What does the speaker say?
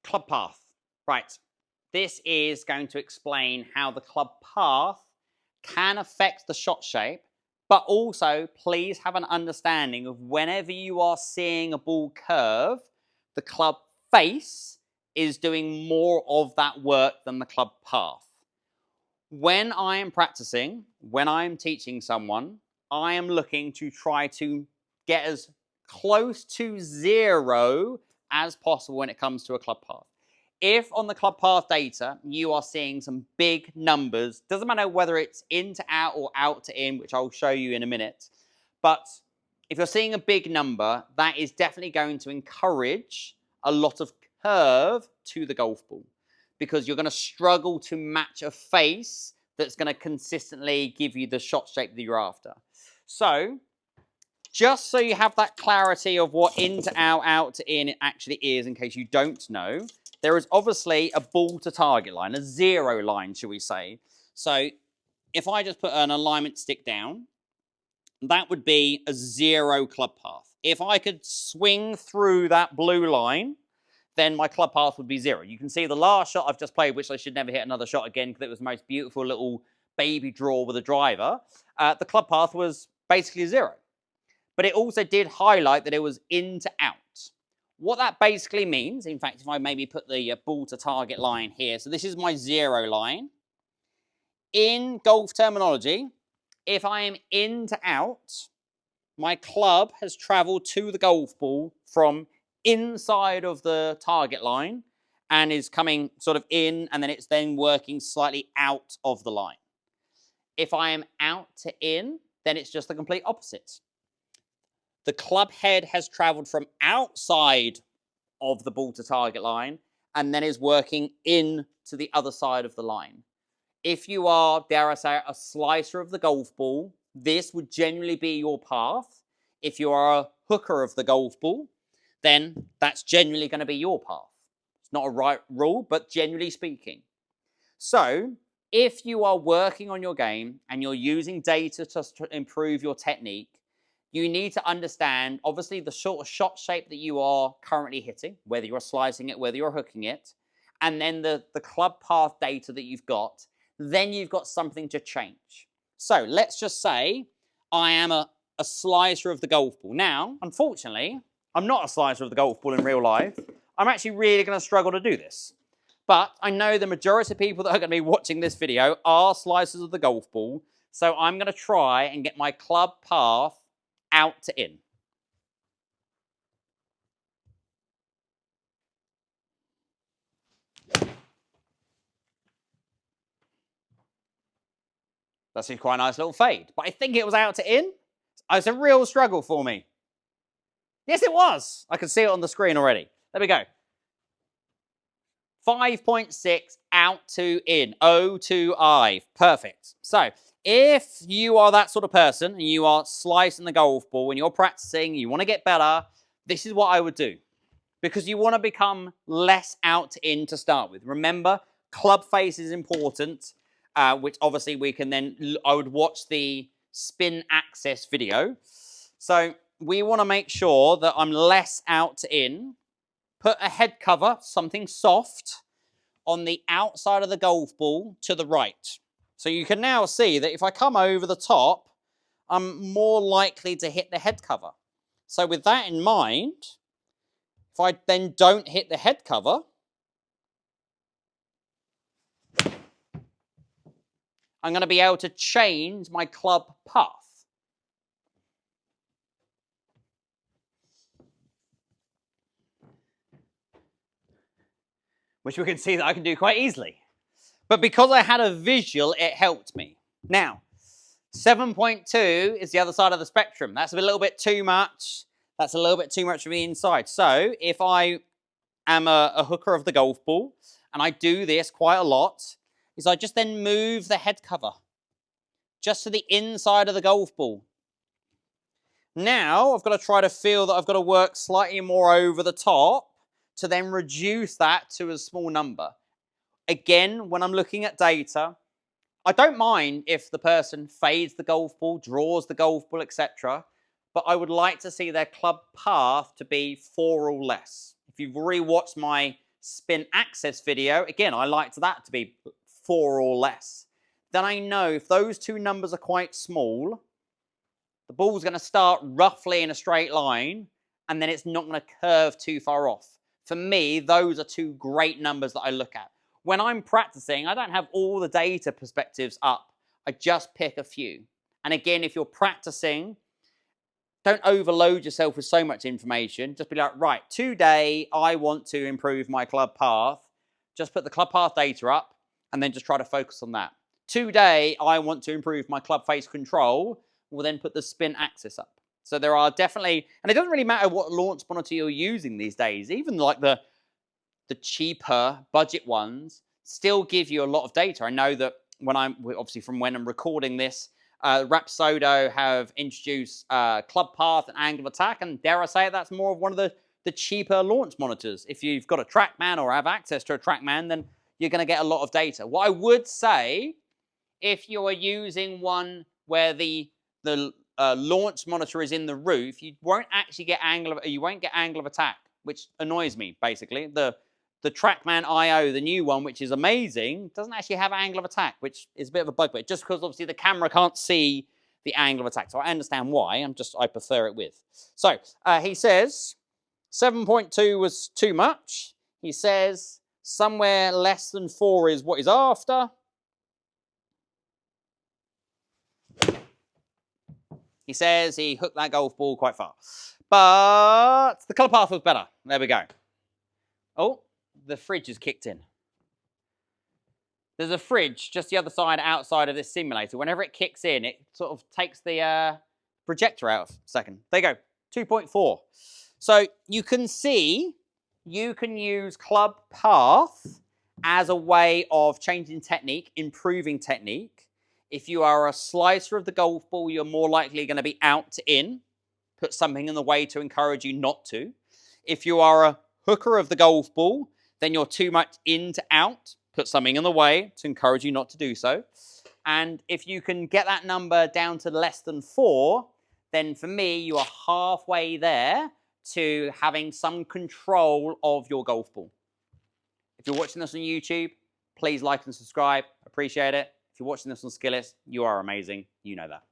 club path. Right. This is going to explain how the club path can affect the shot shape, but also please have an understanding of whenever you are seeing a ball curve, the club face is doing more of that work than the club path. When I am practicing, when I am teaching someone, I am looking to try to get as close to 0 as possible when it comes to a club path. If on the club path data you are seeing some big numbers, doesn't matter whether it's in to out or out to in, which I'll show you in a minute, but if you're seeing a big number, that is definitely going to encourage a lot of curve to the golf ball, because you're going to struggle to match a face that's going to consistently give you the shot shape that you're after. So, just so you have that clarity of what in to out to in actually is, in case you don't know, there is obviously a ball to target line, a 0 line, shall we say. So, if I just put an alignment stick down, that would be a 0 club path. If I could swing through that blue line, then my club path would be 0. You can see the last shot I've just played, which I should never hit another shot again because it was the most beautiful little baby draw with a driver. The club path was basically 0. But it also did highlight that it was in to out. What that basically means, in fact, if I maybe put the ball to target line here, so this is my 0 line. In golf terminology, if I am in to out, my club has traveled to the golf ball from inside of the target line and is coming sort of in, and then it's then working slightly out of the line. If I am out to in, then it's just the complete opposite. The club head has traveled from outside of the ball to target line and then is working in to the other side of the line. If you are, dare I say, a slicer of the golf ball, this would generally be your path. If you are a hooker of the golf ball, then that's generally going to be your path. It's not a right rule, but generally speaking. So, if you are working on your game and you're using data to improve your technique, you need to understand, obviously, the sort of shot shape that you are currently hitting, whether you're slicing it, whether you're hooking it, and then the club path data that you've got, then you've got something to change. So let's just say I am a slicer of the golf ball. Now, unfortunately, I'm not a slicer of the golf ball in real life. I'm actually really going to struggle to do this. But I know the majority of people that are going to be watching this video are slicers of the golf ball, so I'm going to try and get my club path out to in. That's quite a nice little fade. But I think it was out to in. It's a real struggle for me. Yes, it was. I can see it on the screen already. There we go. 5.6 out to in. O to I. Perfect. So, if you are that sort of person and you are slicing the golf ball and you're practicing, you want to get better, this is what I would do. Because you want to become less out to in to start with. Remember, club face is important, which obviously we can then, I would watch the spin access video. So we want to make sure that I'm less out to in. Put a head cover, something soft, on the outside of the golf ball to the right. So you can now see that if I come over the top, I'm more likely to hit the head cover. So with that in mind, if I then don't hit the head cover, I'm going to be able to change my club path. Which we can see that I can do quite easily. But because I had a visual, it helped me. Now, 7.2 is the other side of the spectrum. That's a little bit too much. That's a little bit too much from the inside. So if I am a hooker of the golf ball, and I do this quite a lot, is I just then move the head cover just to the inside of the golf ball. Now I've got to try to feel that I've got to work slightly more over the top to then reduce that to a small number. Again, when I'm looking at data, I don't mind if the person fades the golf ball, draws the golf ball, etc. But I would like to see their club path to be 4 or less. If you've already watched my spin access video, again, I like that to be 4 or less. Then I know if those two numbers are quite small, the ball's going to start roughly in a straight line, and then it's not going to curve too far off. For me, those are two great numbers that I look at. When I'm practicing, I don't have all the data perspectives up. I just pick a few. And again, if you're practicing, don't overload yourself with so much information. Just be like, right, today I want to improve my club path. Just put the club path data up and then just try to focus on that. Today I want to improve my club face control. We'll then put the spin axis up. So there are definitely, and it doesn't really matter what launch monitor you're using these days, even like the cheaper budget ones still give you a lot of data. I know that when I'm recording this, Rapsodo have introduced club path and angle of attack, and dare I say it, that's more of one of the cheaper launch monitors. If you've got a TrackMan or have access to a TrackMan, then you're going to get a lot of data. What I would say, if you are using one where the launch monitor is in the roof, you won't actually get angle of attack, which annoys me basically. The TrackMan IO, the new one, which is amazing, doesn't actually have angle of attack, which is a bit of a bugbear, just because obviously the camera can't see the angle of attack. So I understand why. I prefer it with. So he says 7.2 was too much. He says somewhere less than 4 is what he's after. He says he hooked that golf ball quite far. But the colour path was better. There we go. Oh, the fridge is kicked in. There's a fridge just the other side, outside of this simulator. Whenever it kicks in, it sort of takes the projector out a second. There you go, 2.4. So you can see you can use club path as a way of changing technique, improving technique. If you are a slicer of the golf ball, you're more likely going to be out to in. Put something in the way to encourage you not to. If you are a hooker of the golf ball, then you're too much in to out. Put something in the way to encourage you not to do so. And if you can get that number down to less than 4, then for me, you are halfway there to having some control of your golf ball. If you're watching this on YouTube, please like and subscribe. Appreciate it. If you're watching this on Skillest, you are amazing. You know that.